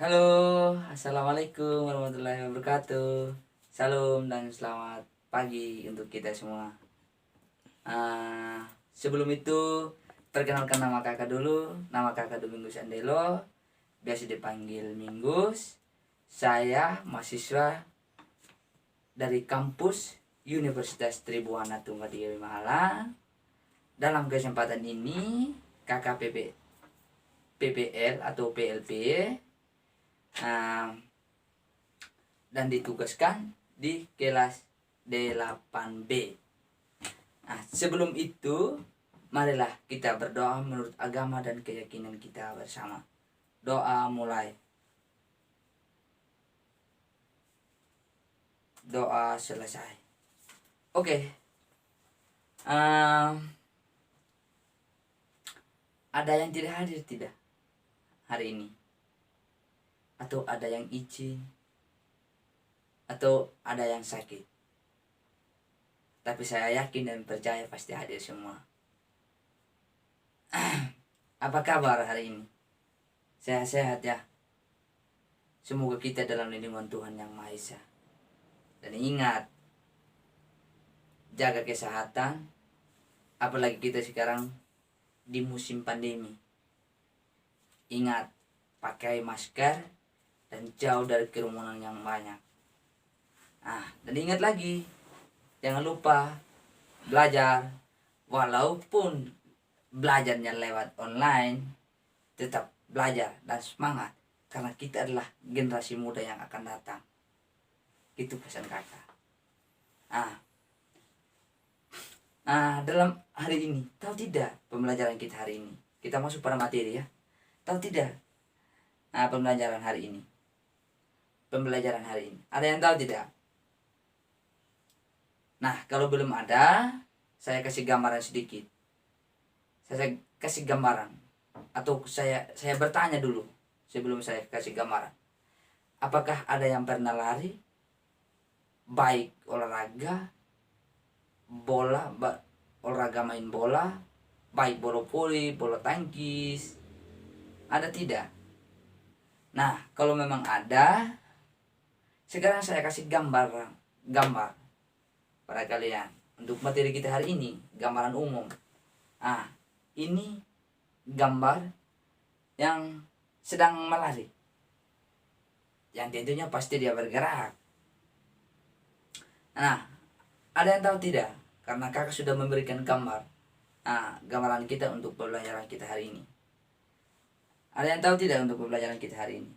Halo, assalamualaikum warahmatullahi wabarakatuh. Salam dan selamat pagi untuk kita semua. Sebelum itu, perkenalkan nama kakak dulu. Nama kakak Domingus Andelo, biasa dipanggil Minggus. Saya mahasiswa dari kampus Universitas Tribuana Tunggal Malang. Dalam kesempatan ini, kakak PPL atau PLP dan ditugaskan di kelas D8B. Sebelum itu, marilah kita berdoa menurut agama dan keyakinan kita bersama. Doa mulai. Doa selesai. Oke. Ada yang tidak hadir tidak hari ini? Atau ada yang izin? Atau ada yang sakit? Tapi saya yakin dan percaya pasti hadir semua. Apa kabar hari ini? Sehat-sehat ya? Semoga kita dalam lindungan Tuhan Yang Maha Esa. Dan ingat, jaga kesehatan. Apalagi kita sekarang di musim pandemi. Ingat, pakai masker dan jauh dari kerumunan yang banyak. Dan ingat lagi, jangan lupa belajar. Walaupun belajarnya lewat online, tetap belajar dan semangat. Karena kita adalah generasi muda yang akan datang. Itu pesan kakak. Dalam hari ini, tahu tidak pembelajaran kita hari ini? Kita masuk pada materi ya. Tahu tidak pembelajaran hari ini? Pembelajaran hari ini. Ada yang tahu tidak? Nah, kalau belum ada, saya kasih gambaran sedikit. Saya kasih gambaran. Atau saya bertanya dulu sebelum saya kasih gambaran. Apakah ada yang pernah lari? Baik olahraga, olahraga main bola, baik bola voli, bola tangkis, ada tidak? Nah, kalau memang ada, sekarang saya kasih gambar pada kalian untuk materi kita hari ini, gambaran umum. Ini gambar yang sedang melari, yang tentunya pasti dia bergerak. Nah, ada yang tahu tidak? Karena kakak sudah memberikan gambaran kita untuk pembelajaran kita hari ini. Ada yang tahu tidak untuk pembelajaran kita hari ini?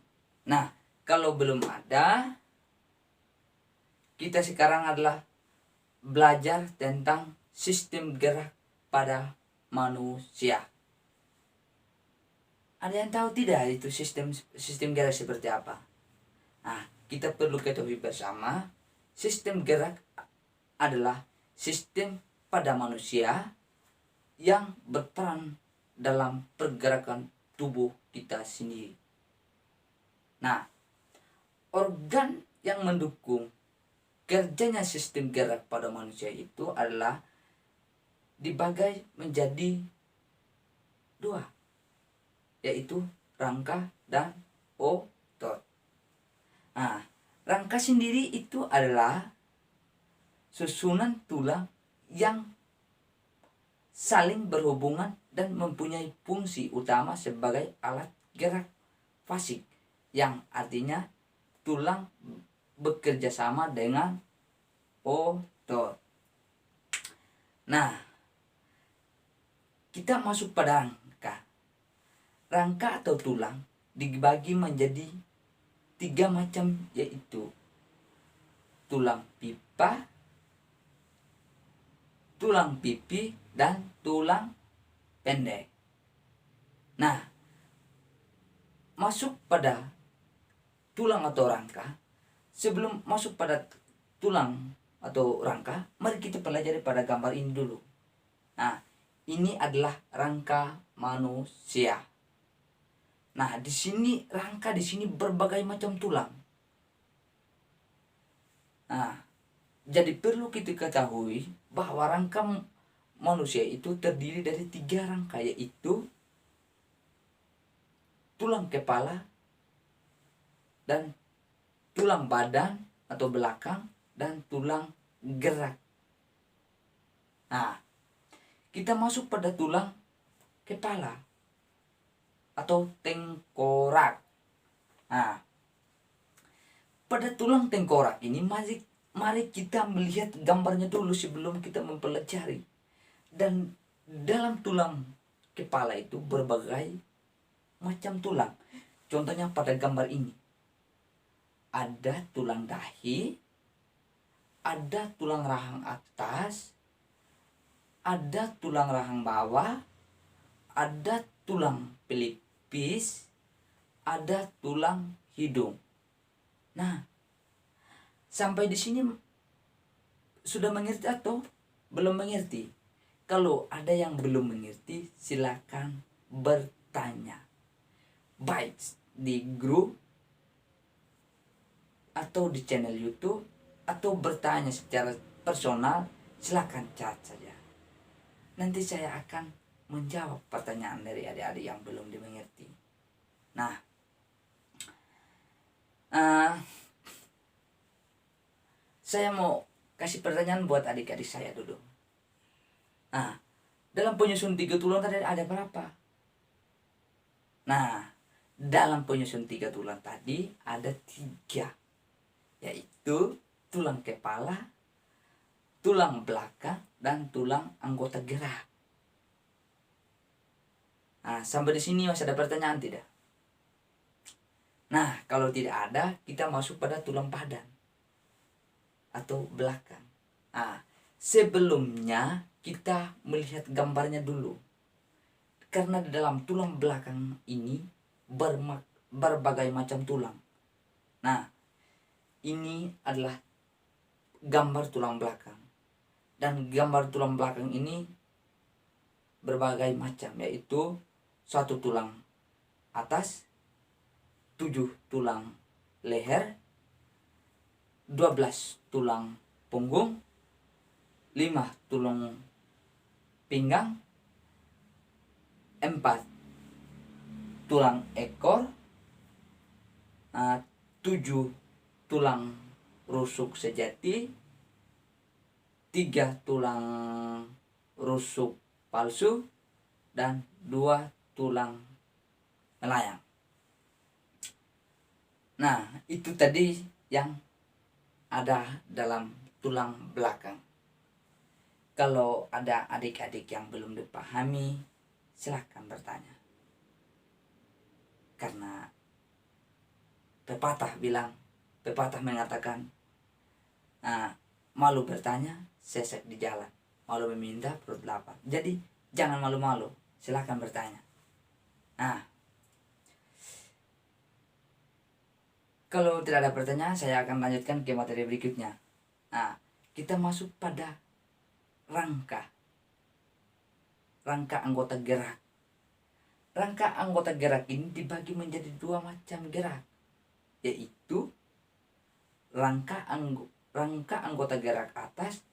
Nah, kalau belum ada, kita sekarang adalah belajar tentang sistem gerak pada manusia. Ada yang tahu tidak itu sistem gerak seperti apa? Kita perlu ketahui bersama, sistem gerak adalah sistem pada manusia yang berperan dalam pergerakan tubuh kita sendiri. Nah, organ yang mendukung kerjanya sistem gerak pada manusia itu adalah dibagi menjadi dua, yaitu rangka dan otot. Rangka sendiri itu adalah susunan tulang yang saling berhubungan dan mempunyai fungsi utama sebagai alat gerak fasik, yang artinya tulang bekerja sama dengan otot. Nah, kita masuk pada rangka. Rangka atau tulang dibagi menjadi 3 macam, yaitu tulang pipa, tulang pipi, dan tulang pendek. Nah, masuk pada tulang atau rangka. Sebelum masuk pada tulang atau rangka, mari kita pelajari pada gambar ini dulu. Ini adalah rangka manusia. Nah, di sini rangka, di sini berbagai macam tulang. Jadi perlu kita ketahui bahwa rangka manusia itu terdiri dari 3 rangka, yaitu tulang kepala, dan tulang badan atau belakang, dan tulang gerak. Nah, kita masuk pada tulang kepala atau tengkorak. Nah, pada tulang tengkorak ini mari kita melihat gambarnya dulu sebelum kita mempelajari. Dan dalam tulang kepala itu berbagai macam tulang. Contohnya pada gambar ini. Ada tulang dahi, ada tulang rahang atas, ada tulang rahang bawah, ada tulang pelipis, ada tulang hidung. Nah, sampai di sini sudah mengerti atau belum mengerti? Kalau ada yang belum mengerti, silakan bertanya. Baik di grup atau di channel YouTube atau bertanya secara personal, silakan chat saja. Nanti saya akan menjawab pertanyaan dari adik-adik yang belum dimengerti. Nah, saya mau kasih pertanyaan buat adik-adik saya dulu. Nah, dalam penyusun 3 tulang tadi ada berapa? Nah, dalam penyusun 3 tulang tadi ada 3, yaitu tulang kepala, tulang belakang, dan tulang anggota gerak. Nah, sampai di sini masih ada pertanyaan tidak? Nah, kalau tidak ada, kita masuk pada tulang padan atau belakang. Nah, sebelumnya kita melihat gambarnya dulu. Karena di dalam tulang belakang ini berbagai macam tulang. Nah, ini adalah gambar tulang belakang. Dan gambar tulang belakang ini berbagai macam, yaitu 1 tulang atas, 7 tulang leher, 12 tulang punggung, 5 tulang pinggang, 4 tulang ekor, 7 tulang rusuk sejati, 3 tulang rusuk palsu, dan 2 tulang melayang. Nah, itu tadi yang ada dalam tulang belakang. Kalau ada adik-adik yang belum dipahami, silakan bertanya. Karena pepatah mengatakan, malu bertanya, sesek di jalan. Malu meminta, perut lapar. Jadi jangan malu-malu, silakan bertanya. Nah, kalau tidak ada pertanyaan, saya akan lanjutkan ke materi berikutnya. Nah, kita masuk pada rangka anggota gerak. Rangka anggota gerak ini dibagi menjadi 2 macam gerak, yaitu rangka anggota gerak atas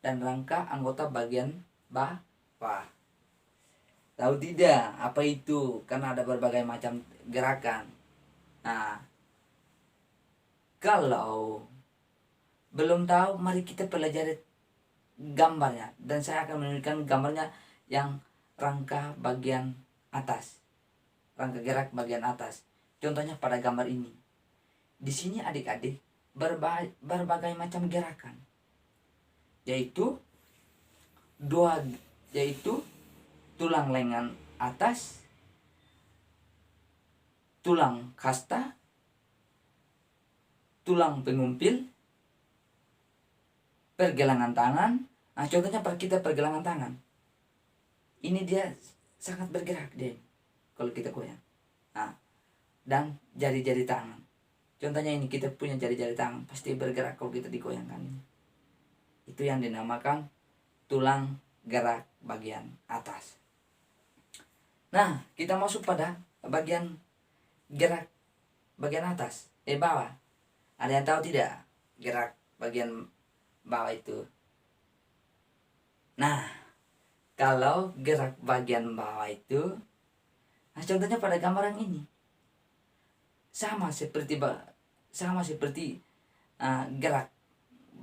dan rangka anggota bagian bawah. Tahu tidak apa itu? Karena ada berbagai macam gerakan. Nah, kalau belum tahu, mari kita pelajari gambarnya. Dan saya akan menunjukkan gambarnya yang rangka bagian atas. Rangka gerak bagian atas. Contohnya pada gambar ini. Di sini adik-adik berbagai macam gerakan. Yaitu tulang lengan atas, tulang kasta, tulang pengumpil, pergelangan tangan. Nah, contohnya kita pergelangan tangan. Ini dia sangat bergerak deh kalau kita goyang. Nah, dan jari-jari tangan. Contohnya ini kita punya jari-jari tangan, pasti bergerak kalau kita digoyangkan. Itu yang dinamakan tulang gerak bagian atas. Nah, kita masuk pada bagian gerak bagian atas, bawah. Ada yang tahu tidak gerak bagian bawah itu? Nah, kalau gerak bagian bawah itu, nah contohnya pada gambar yang ini. Sama seperti sama seperti gerak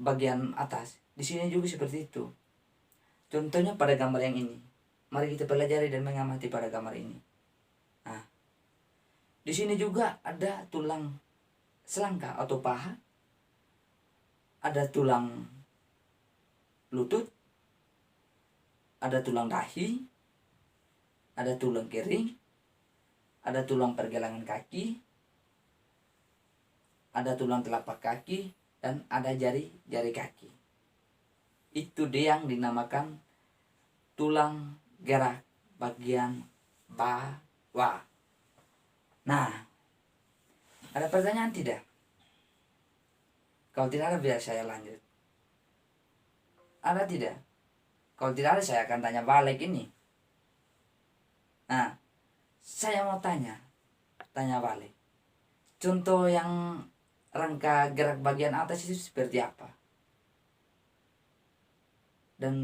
bagian atas. Di sini juga seperti itu. Contohnya pada gambar yang ini. Mari kita pelajari dan mengamati pada gambar ini. Nah, di sini juga ada tulang selangka atau paha. Ada tulang lutut. Ada tulang dahi. Ada tulang kering. Ada tulang pergelangan kaki. Ada tulang telapak kaki. Dan ada jari kaki. Itu dia yang dinamakan tulang gerak bagian bawah. Nah, ada pertanyaan tidak? Kalau tidak ada, biar saya lanjut. Ada tidak? Kalau tidak ada, saya akan tanya balik ini. Nah, saya mau tanya balik. Contoh yang rangka gerak bagian atas itu seperti apa? Dan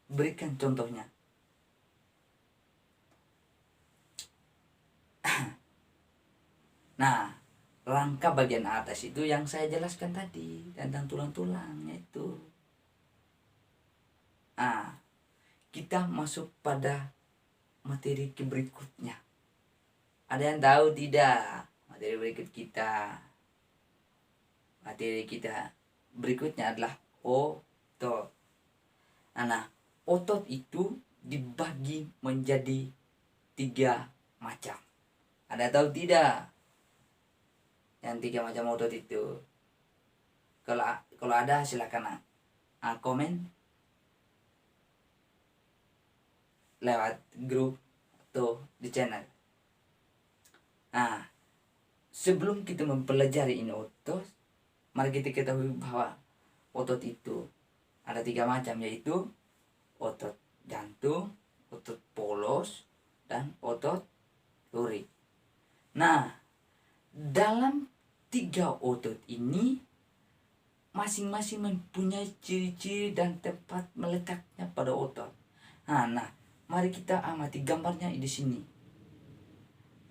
berikan contohnya. Nah, rangka bagian atas itu yang saya jelaskan tadi tentang tulang-tulangnya itu. Kita masuk pada materi berikutnya. Ada yang tahu tidak materi berikut kita? Materi kita berikutnya adalah otot. Nah, otot itu dibagi menjadi 3 macam. Ada tahu tidak yang 3 macam otot itu? Kalau ada, silakan komen lewat grup atau di channel. Sebelum kita mempelajari ini otot, mari kita ketahui bahwa otot itu ada 3 macam, yaitu otot jantung, otot polos, dan otot lurik. Nah, dalam 3 otot ini masing-masing mempunyai ciri-ciri dan tempat meletaknya pada otot. Nah, mari kita amati gambarnya di sini.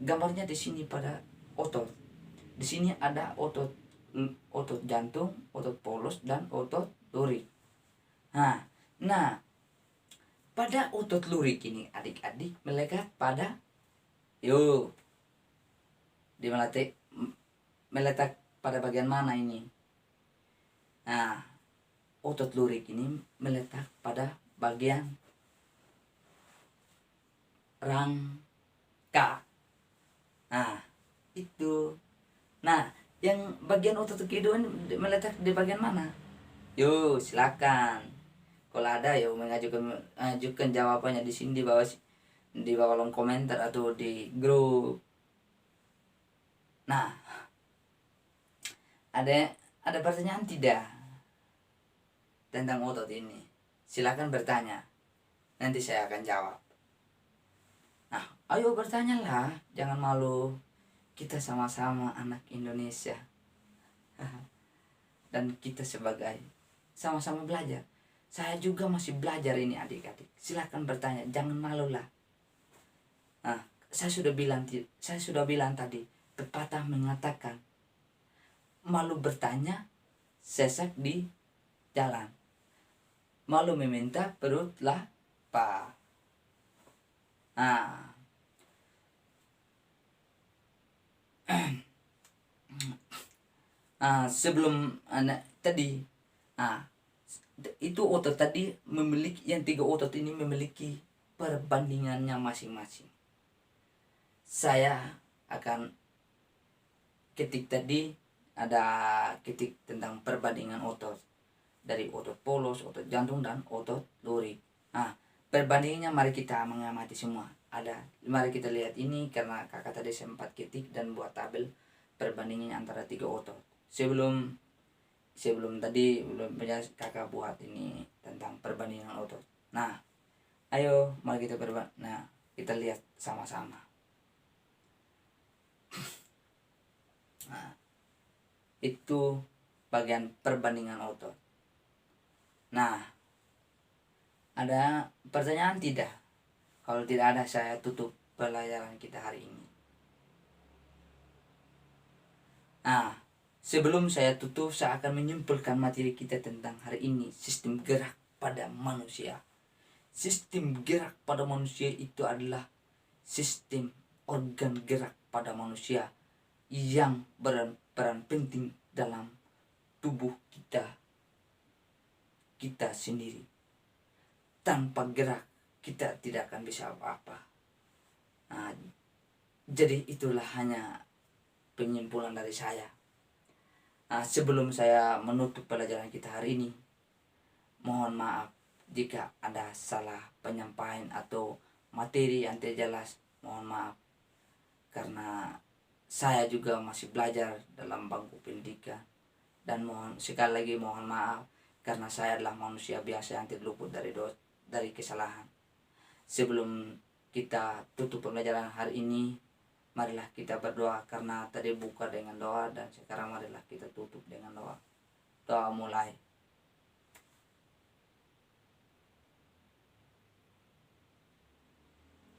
Gambarnya di sini pada otot. Di sini ada otot jantung, otot polos, dan otot lurik. Nah, pada otot lurik ini adik-adik melekat pada meletak pada bagian mana ini? Otot lurik ini meletak pada bagian rangka. Itu. Nah, yang bagian otot kedua meletak di bagian mana? Silakan. Kalau ada, mengajukan jawabannya di sini di bawah kolom komentar atau di grup. Nah, ada pertanyaan tidak tentang otot ini? Silakan bertanya. Nanti saya akan jawab. Nah, ayo bertanyalah, jangan malu. Kita sama-sama anak Indonesia. Dan kita sebagai sama-sama belajar. Saya juga masih belajar ini adik-adik. Silakan bertanya, jangan malulah. Saya sudah bilang tadi, pepatah mengatakan, malu bertanya, sesak di jalan. Malu meminta, perut lapar. Sebelum tadi, itu otot tadi memiliki, yang 3 otot ini memiliki perbandingannya masing-masing. Saya akan ketik tadi, ada ketik tentang perbandingan otot dari otot polos, otot jantung, dan otot lurik. Perbandingannya mari kita mengamati semua. Mari kita lihat ini, karena kakak tadi sempat ketik dan buat tabel perbandingannya antara 3 otot. Sebelum tadi belum kakak buat ini tentang perbandingan otot. Nah, ayo mari kita kita lihat sama-sama. Itu bagian perbandingan otot. Nah, ada pertanyaan tidak? Kalau tidak ada, saya tutup pelajaran kita hari ini. Sebelum saya tutup, saya akan menyimpulkan materi kita tentang hari ini, sistem gerak pada manusia. Sistem gerak pada manusia itu adalah sistem organ gerak pada manusia yang berperan penting dalam tubuh kita sendiri. Tanpa gerak kita tidak akan bisa apa-apa. Nah, jadi itulah hanya penyimpulan dari saya. Nah, sebelum saya menutup pelajaran kita hari ini, mohon maaf jika ada salah penyampaian atau materi yang tidak jelas. Mohon maaf, karena saya juga masih belajar dalam bangku pendidikan. Dan sekali lagi mohon maaf karena saya adalah manusia biasa yang tidak luput dari kesalahan. Sebelum kita tutup pembelajaran hari ini, marilah kita berdoa, karena tadi buka dengan doa dan sekarang marilah kita tutup dengan doa. Doa mulai.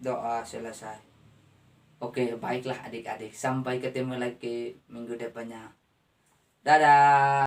Doa selesai. Oke, baiklah adik-adik. Sampai ketemu lagi minggu depannya. Dadah.